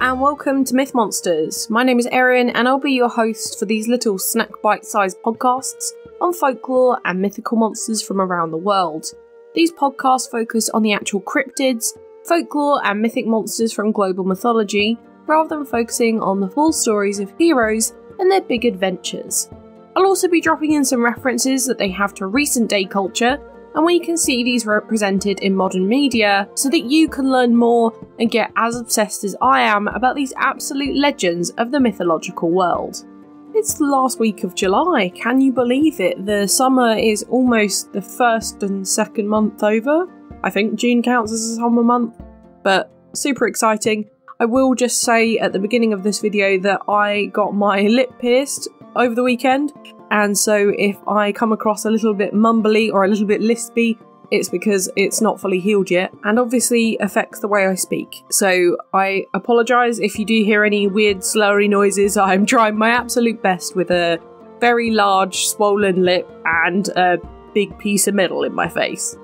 and welcome to Myth Monsters. My name is Erin and I'll be your host for these little snack bite-sized podcasts on folklore and mythical monsters from around the world. These podcasts focus on the actual cryptids, folklore and mythic monsters from global mythology, rather than focusing on the full stories of heroes and their big adventures. I'll also be dropping in some references that they have to recent day culture and where you can see these represented in modern media so that you can learn more and get as obsessed as I am about these absolute legends of the mythological world. It's the last week of July, can you believe it? The summer is almost the first and second month over. I think June counts as a summer month, but super exciting. I will just say at the beginning of this video that I got my lip pierced over the weekend, and so if I come across a little bit mumbly or a little bit lispy, it's because it's not fully healed yet, and obviously affects the way I speak. So I apologise if you do hear any weird slurry noises. I'm trying my absolute best with a very large swollen lip and a big piece of metal in my face.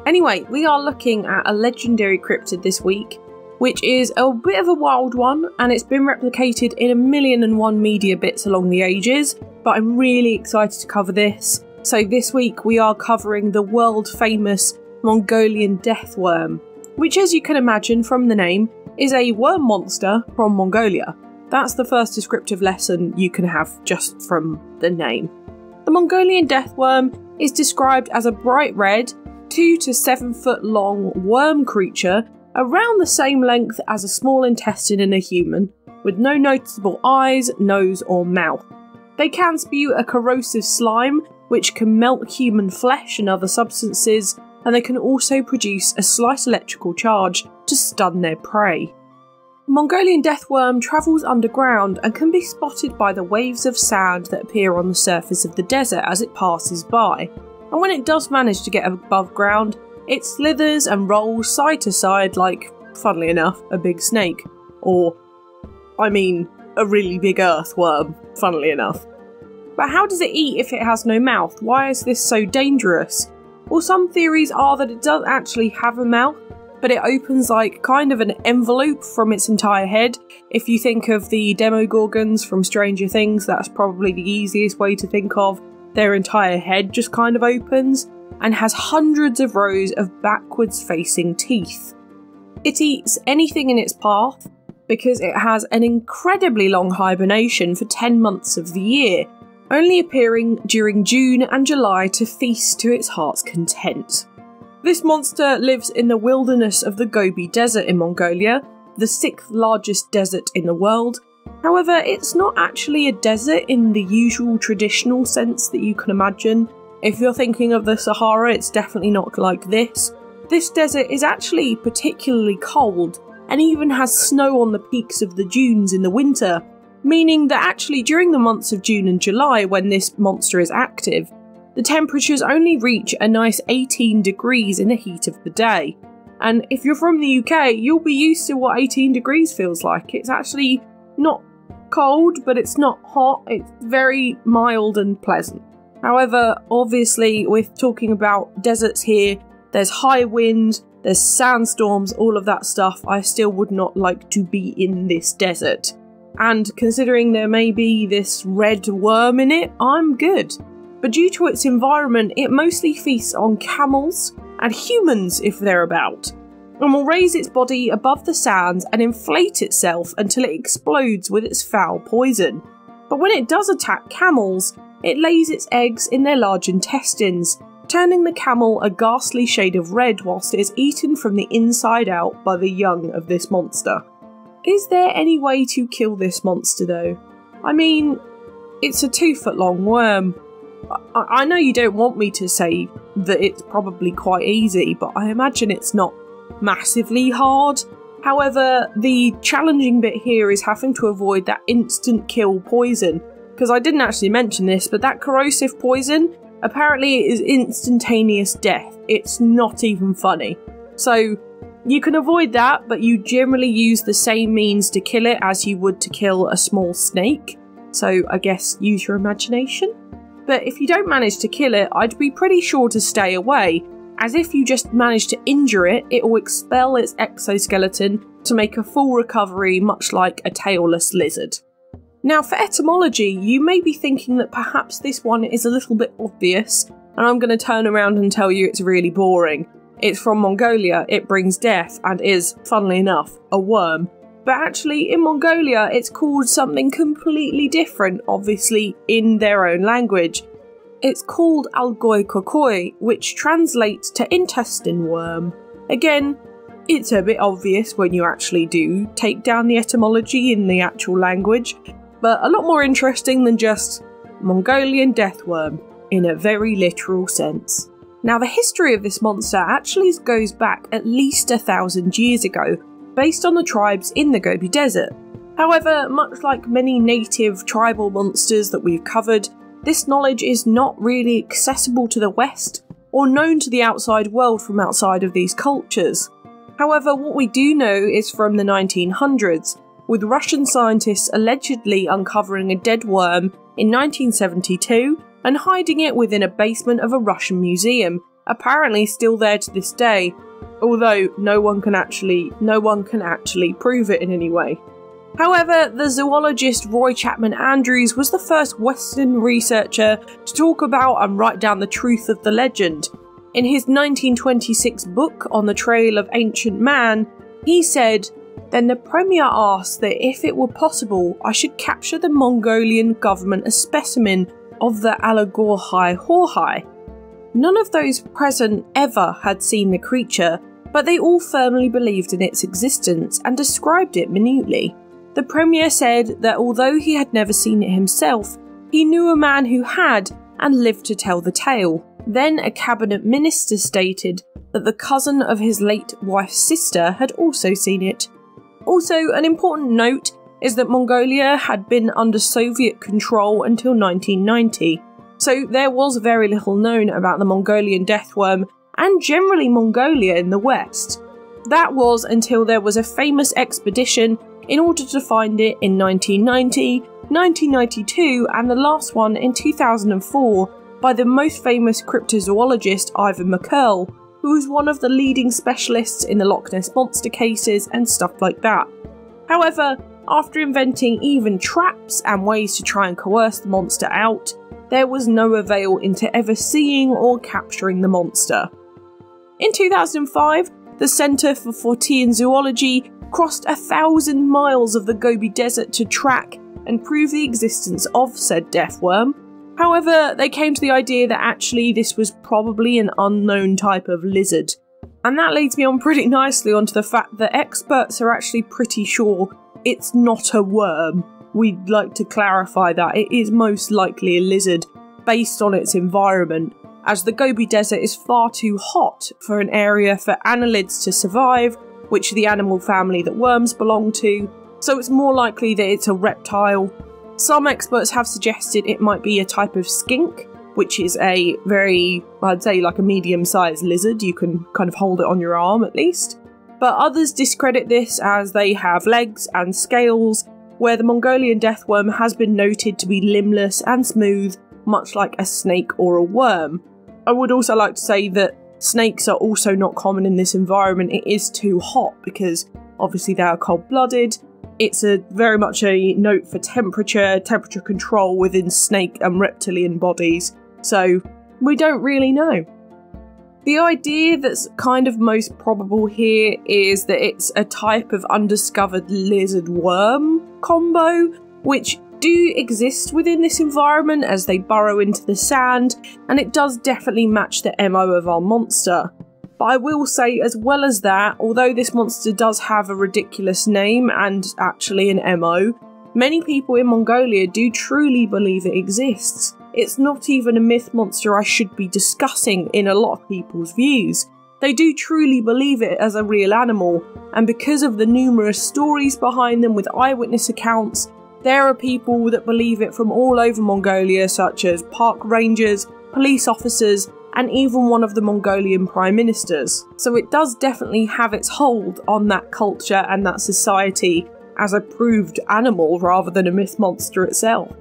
Anyway, we are looking at a legendary cryptid this week, which is a bit of a wild one, and it's been replicated in 1,000,001 media bits along the ages, but I'm really excited to cover this. So this week we are covering the world famous Mongolian Death Worm, which, as you can imagine from the name, is a worm monster from Mongolia. That's the first descriptive lesson you can have just from the name. The Mongolian Death Worm is described as a bright red, 2 to 7 foot long worm creature around the same length as a small intestine in a human, with no noticeable eyes, nose or mouth. They can spew a corrosive slime, which can melt human flesh and other substances, and they can also produce a slight electrical charge to stun their prey. The Mongolian Death Worm travels underground and can be spotted by the waves of sand that appear on the surface of the desert as it passes by. And when it does manage to get above ground, it slithers and rolls side to side like, funnily enough, a big snake. Or, I mean, a really big earthworm, funnily enough. But how does it eat if it has no mouth? Why is this so dangerous? Well, some theories are that it does actually have a mouth, but it opens like kind of an envelope from its entire head. If you think of the Demogorgons from Stranger Things, that's probably the easiest way to think of. Their entire head just kind of opens and has hundreds of rows of backwards facing teeth. It eats anything in its path because it has an incredibly long hibernation for 10 months of the year, only appearing during June and July to feast to its heart's content. This monster lives in the wilderness of the Gobi Desert in Mongolia, the 6th largest desert in the world. However, it's not actually a desert in the usual traditional sense that you can imagine. If you're thinking of the Sahara, it's definitely not like this. This desert is actually particularly cold and even has snow on the peaks of the dunes in the winter, meaning that actually during the months of June and July when this monster is active, the temperatures only reach a nice 18 degrees in the heat of the day. And if you're from the UK, you'll be used to what 18 degrees feels like. It's actually not cold, but it's not hot. It's very mild and pleasant. However, obviously, we're talking about deserts here. There's high winds, there's sandstorms, all of that stuff. I still would not like to be in this desert. And considering there may be this red worm in it, I'm good. But due to its environment, it mostly feasts on camels and humans if they're about, and will raise its body above the sands and inflate itself until it explodes with its foul poison. But when it does attack camels, it lays its eggs in their large intestines, turning the camel a ghastly shade of red whilst it is eaten from the inside out by the young of this monster. Is there any way to kill this monster though? I mean, it's a 2 foot long worm. I know you don't want me to say that it's probably quite easy, but I imagine it's not massively hard. However, the challenging bit here is having to avoid that instant kill poison. Because I didn't actually mention this, but that corrosive poison apparently is instantaneous death. It's not even funny. So you can avoid that, but you generally use the same means to kill it as you would to kill a small snake. So I guess use your imagination. But if you don't manage to kill it, I'd be pretty sure to stay away, as if you just manage to injure it, it will expel its exoskeleton to make a full recovery, much like a tailless lizard. Now for etymology, you may be thinking that perhaps this one is a little bit obvious, and I'm going to turn around and tell you it's really boring. It's from Mongolia, it brings death, and is, funnily enough, a worm. But actually, in Mongolia, it's called something completely different, obviously, in their own language. It's called algoi kokoi, which translates to intestine worm. Again, it's a bit obvious when you actually do take down the etymology in the actual language, but a lot more interesting than just Mongolian Death Worm, in a very literal sense. Now the history of this monster actually goes back at least 1,000 years ago, based on the tribes in the Gobi Desert. However, much like many native tribal monsters that we've covered, this knowledge is not really accessible to the West, or known to the outside world from outside of these cultures. However, what we do know is from the 1900s, with Russian scientists allegedly uncovering a dead worm in 1972 and hiding it within a basement of a Russian museum, apparently still there to this day, although no one can actually prove it in any way. However, the zoologist Chapman Andrews was the first Western researcher to talk about and write down the truth of the legend. In his 1926 book On the Trail of Ancient Man, he said, "Then the Premier asked that if it were possible, I should capture the Mongolian government a specimen of the Alagorhai Horhai." None of those present ever had seen the creature, but they all firmly believed in its existence and described it minutely. The Premier said that although he had never seen it himself, he knew a man who had and lived to tell the tale. Then a cabinet minister stated that the cousin of his late wife's sister had also seen it. Also, an important note is that Mongolia had been under Soviet control until 1990, so there was very little known about the Mongolian Deathworm and generally Mongolia in the West. That was until there was a famous expedition in order to find it in 1990, 1992 and the last one in 2004 by the most famous cryptozoologist Ivan McCurl, who was one of the leading specialists in the Loch Ness Monster cases and stuff like that. However, after inventing even traps and ways to try and coerce the monster out, there was no avail into ever seeing or capturing the monster. In 2005, the Centre for Fortean Zoology crossed 1,000 miles of the Gobi Desert to track and prove the existence of said deathworm. However, they came to the idea that actually this was probably an unknown type of lizard. And that leads me on pretty nicely onto the fact that experts are actually pretty sure it's not a worm. We'd like to clarify that it is most likely a lizard based on its environment, as the Gobi Desert is far too hot for an area for annelids to survive, which the animal family that worms belong to, so it's more likely that it's a reptile. Some experts have suggested it might be a type of skink, which is a very, I'd say like a medium-sized lizard. You can kind of hold it on your arm at least. But others discredit this as they have legs and scales, where the Mongolian Deathworm has been noted to be limbless and smooth, much like a snake or a worm. I would also like to say that snakes are also not common in this environment. It is too hot because obviously they are cold-blooded. It's very much a note for temperature control within snake and reptilian bodies, so we don't really know. The idea that's kind of most probable here is that it's a type of undiscovered lizard-worm combo, which do exist within this environment as they burrow into the sand, and it does definitely match the MO of our monster. But I will say, as well as that, although this monster does have a ridiculous name and actually an MO, many people in Mongolia do truly believe it exists. It's not even a myth monster I should be discussing in a lot of people's views. They do truly believe it as a real animal, and because of the numerous stories behind them with eyewitness accounts, there are people that believe it from all over Mongolia, such as park rangers, police officers, and even one of the Mongolian prime ministers. So it does definitely have its hold on that culture and that society as a proved animal rather than a myth monster itself.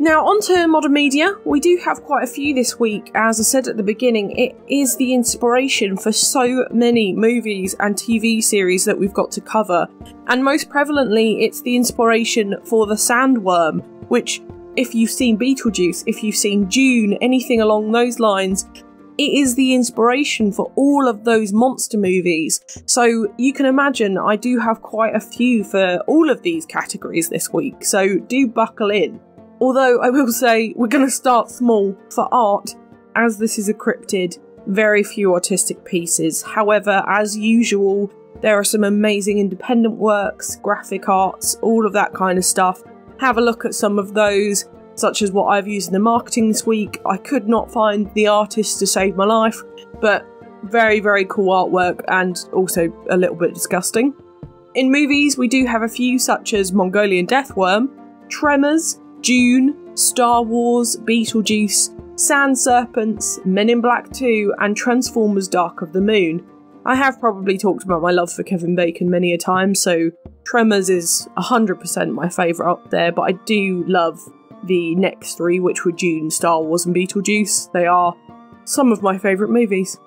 Now, onto modern media. We do have quite a few this week. As I said at the beginning, it is the inspiration for so many movies and TV series that we've got to cover. And most prevalently, it's the inspiration for the sandworm, which, if you've seen Beetlejuice, if you've seen Dune, anything along those lines, it is the inspiration for all of those monster movies. So you can imagine I do have quite a few for all of these categories this week, so do buckle in. Although I will say we're going to start small for art, as this is a cryptid, very few artistic pieces. However, as usual, there are some amazing independent works, graphic arts, all of that kind of stuff. Have a look at some of those, such as what I've used in the marketing this week. I could not find the artist to save my life, but very, very cool artwork and also a little bit disgusting. In movies, we do have a few such as Mongolian Deathworm, Tremors, Dune, Star Wars, Beetlejuice, Sand Serpents, Men in Black 2 and Transformers Dark of the Moon. I have probably talked about my love for Kevin Bacon many a time, so Tremors is 100% my favourite up there, but I do love the next three, which were Dune, Star Wars and Beetlejuice. They are some of my favourite movies.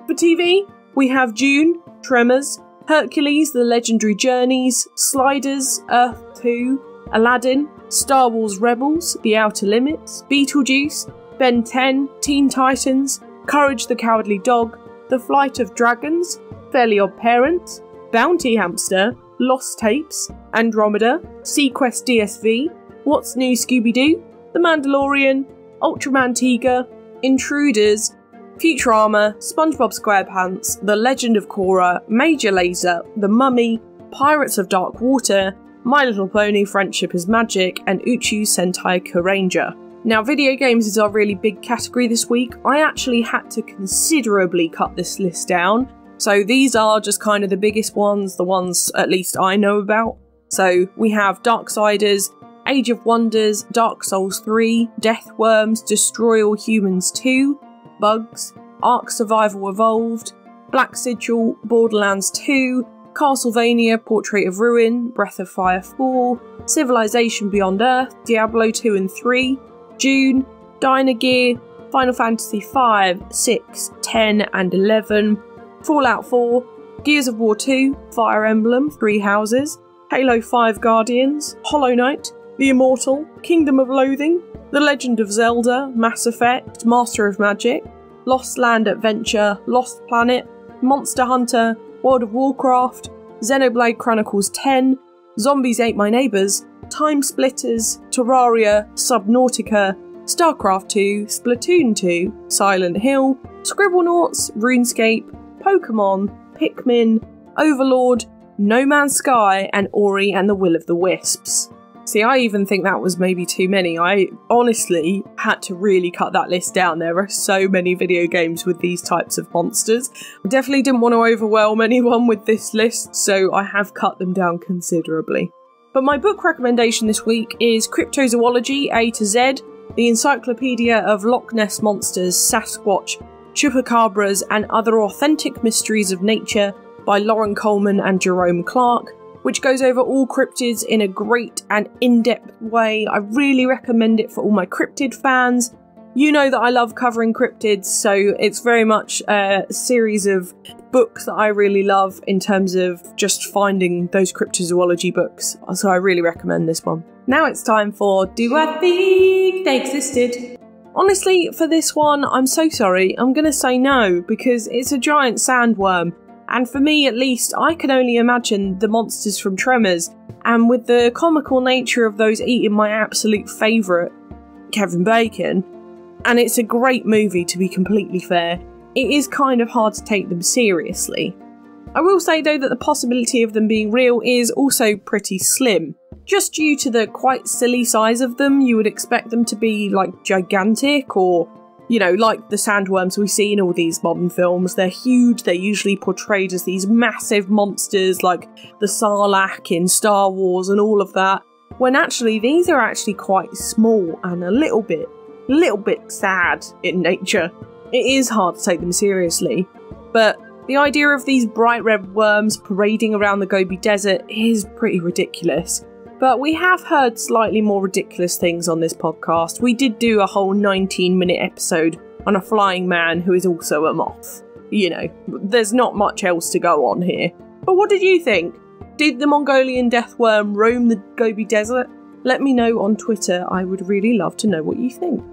For TV, we have Dune, Tremors, Hercules, The Legendary Journeys, Sliders, Earth 2, Aladdin, Star Wars Rebels, The Outer Limits, Beetlejuice, Ben 10, Teen Titans, Courage the Cowardly Dog, The Flight of Dragons, Fairly Odd Parents, Bounty Hamster, Lost Tapes, Andromeda, Sequest DSV, What's New Scooby-Doo, The Mandalorian, Ultraman Tiga, Intruders, Futurama, SpongeBob SquarePants, The Legend of Korra, Major Lazer, The Mummy, Pirates of Dark Water, My Little Pony Friendship is Magic, and Uchu Sentai Kyuranger. Now, video games is our really big category this week. I actually had to considerably cut this list down, so these are just kind of the biggest ones, the ones at least I know about. So we have Darksiders, Age of Wonders, Dark Souls 3, Deathworms, Destroy All Humans 2, Bugs, Ark Survival Evolved, Black Sigil, Borderlands 2, Castlevania, Portrait of Ruin, Breath of Fire 4, Civilization Beyond Earth, Diablo 2 and 3, Dune, Dynagear, Final Fantasy 5, 6, 10 and 11, Fallout 4, Gears of War 2, Fire Emblem, Three Houses, Halo 5 Guardians, Hollow Knight, The Immortal, Kingdom of Loathing, The Legend of Zelda, Mass Effect, Master of Magic, Lost Land Adventure, Lost Planet, Monster Hunter, World of Warcraft, Xenoblade Chronicles 10, Zombies Ate My Neighbours, Time Splitters, Terraria, Subnautica, StarCraft 2, Splatoon 2, Silent Hill, Scribblenauts, RuneScape, Pokemon, Pikmin, Overlord, No Man's Sky, and Ori and the Will of the Wisps. See, I even think that was maybe too many. I honestly had to really cut that list down. There are so many video games with these types of monsters. I definitely didn't want to overwhelm anyone with this list, so I have cut them down considerably. But my book recommendation this week is Cryptozoology A to Z, the Encyclopedia of Loch Ness Monsters, Sasquatch, Chupacabras and Other Authentic Mysteries of Nature by Lauren Coleman and Jerome Clark, which goes over all cryptids in a great and in-depth way. I really recommend it for all my cryptid fans. You know that I love covering cryptids, so it's very much a series of books that I really love in terms of just finding those cryptozoology books. So I really recommend this one. Now it's time for Do I Think They Existed? Honestly, for this one, I'm so sorry. I'm going to say no, because it's a giant sandworm. And for me, at least, I can only imagine the monsters from Tremors, and with the comical nature of those eating my absolute favourite, Kevin Bacon, and it's a great movie to be completely fair, it is kind of hard to take them seriously. I will say though that the possibility of them being real is also pretty slim. Just due to the quite silly size of them, you would expect them to be like gigantic or, you know, like the sandworms we see in all these modern films. They're huge, they're usually portrayed as these massive monsters like the Sarlacc in Star Wars and all of that, when actually these are actually quite small and a little bit sad in nature. It is hard to take them seriously, but the idea of these bright red worms parading around the Gobi Desert is pretty ridiculous. but we have heard slightly more ridiculous things on this podcast. We did do a whole 19-minute episode on a flying man who is also a moth. You know, there's not much else to go on here. But what did you think? Did the Mongolian Deathworm roam the Gobi Desert? Let me know on Twitter. I would really love to know what you think.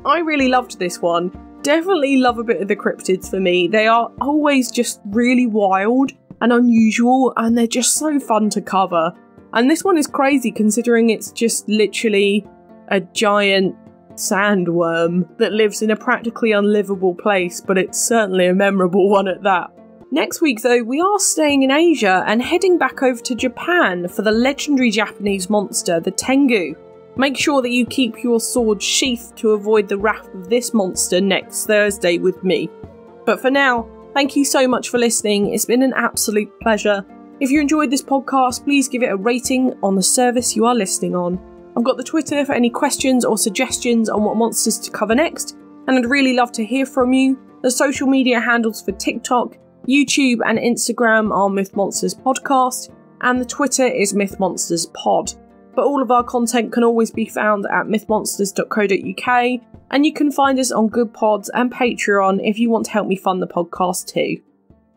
I really loved this one. Definitely love a bit of the cryptids for me. They are always just really wild and unusual, and they're just so fun to cover. And this one is crazy considering it's just literally a giant sandworm that lives in a practically unlivable place, but it's certainly a memorable one at that. Next week though, we are staying in Asia and heading back over to Japan for the legendary Japanese monster, the Tengu. Make sure that you keep your sword sheathed to avoid the wrath of this monster next Thursday with me. But for now, thank you so much for listening. It's been an absolute pleasure. If you enjoyed this podcast, please give it a rating on the service you are listening on. I've got the Twitter for any questions or suggestions on what monsters to cover next, and I'd really love to hear from you. The social media handles for TikTok, YouTube and Instagram are Myth Monsters Podcast, and the Twitter is Myth Monsters Pod. But all of our content can always be found at mythmonsters.co.uk, and you can find us on Good Pods and Patreon if you want to help me fund the podcast too.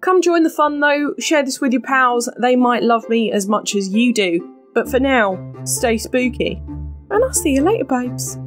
Come join the fun though, share this with your pals, they might love me as much as you do. But for now, stay spooky, and I'll see you later, babes.